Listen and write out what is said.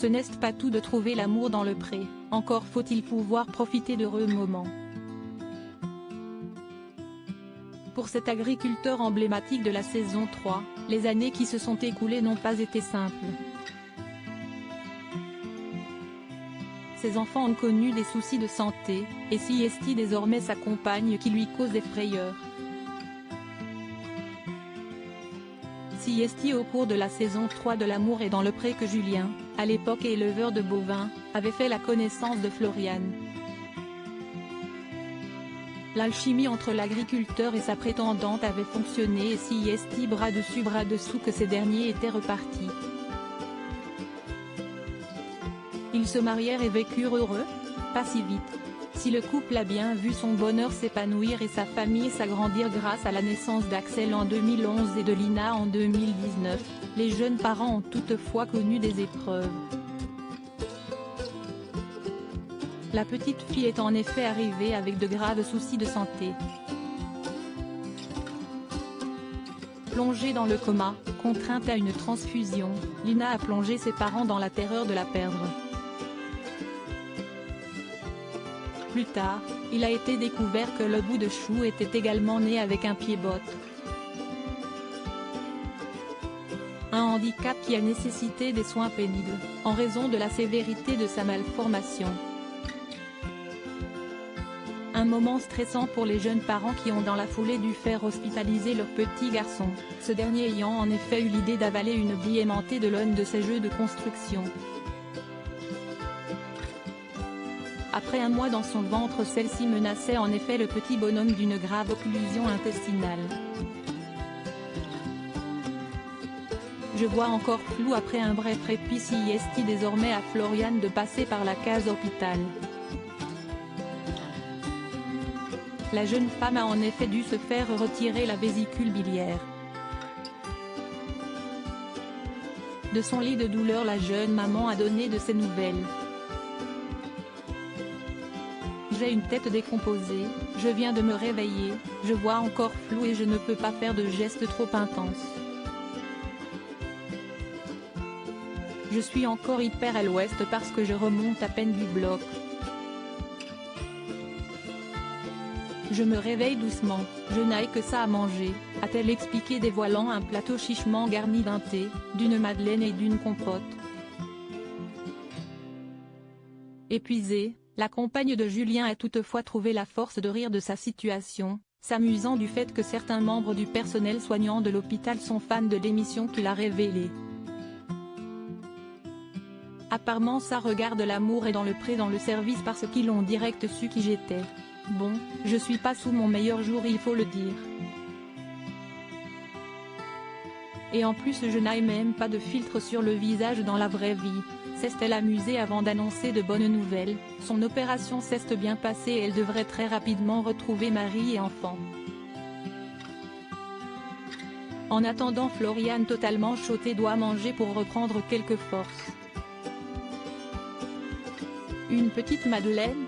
Ce n'est pas tout de trouver l'amour dans le pré, encore faut-il pouvoir profiter d'heureux moments. Pour cet agriculteur emblématique de la saison 3, les années qui se sont écoulées n'ont pas été simples. Ses enfants ont connu des soucis de santé, et Siesti désormais sa compagne qui lui cause des frayeurs. Siesti au cours de la saison 3 de L'amour est dans le pré que Julien, à l'époque éleveur de bovins, avait fait la connaissance de Floriane. L'alchimie entre l'agriculteur et sa prétendante avait fonctionné et Siesti bras dessus bras dessous que ces derniers étaient repartis. Ils se marièrent et vécurent heureux? Pas si vite. Si le couple a bien vu son bonheur s'épanouir et sa famille s'agrandir grâce à la naissance d'Axel en 2011 et de Lina en 2019, les jeunes parents ont toutefois connu des épreuves. La petite fille est en effet arrivée avec de graves soucis de santé. Plongée dans le coma, contrainte à une transfusion, Lina a plongé ses parents dans la terreur de la perdre. Plus tard, il a été découvert que le bout de chou était également né avec un pied-botte. Un handicap qui a nécessité des soins pénibles, en raison de la sévérité de sa malformation. Un moment stressant pour les jeunes parents qui ont dans la foulée dû faire hospitaliser leur petit garçon, ce dernier ayant en effet eu l'idée d'avaler une bille aimantée de l'un de ses jeux de construction. Après un mois dans son ventre, celle-ci menaçait en effet le petit bonhomme d'une grave occlusion intestinale. Je vois encore flou après un bref répit Siesti désormais à Floriane de passer par la case hôpital. La jeune femme a en effet dû se faire retirer la vésicule biliaire. De son lit de douleur, la jeune maman a donné de ses nouvelles. J'ai une tête décomposée, je viens de me réveiller, je vois encore flou et je ne peux pas faire de gestes trop intenses. Je suis encore hyper à l'ouest parce que je remonte à peine du bloc. Je me réveille doucement, je n'ai que ça à manger, a-t-elle expliqué dévoilant un plateau chichement garni d'un thé, d'une madeleine et d'une compote. Épuisée, la compagne de Julien a toutefois trouvé la force de rire de sa situation, s'amusant du fait que certains membres du personnel soignant de l'hôpital sont fans de l'émission qu'il a révélée. Apparemment ça regarde L'amour est dans le pré dans le service parce qu'ils ont direct su qui j'étais. Bon, je suis pas sous mon meilleur jour, il faut le dire. Et en plus je n'ai même pas de filtre sur le visage dans la vraie vie, s'est-elle amusée avant d'annoncer de bonnes nouvelles. Son opération s'est bien passée et elle devrait très rapidement retrouver mari et enfant. En attendant, Floriane totalement chotée doit manger pour reprendre quelques forces. Une petite madeleine,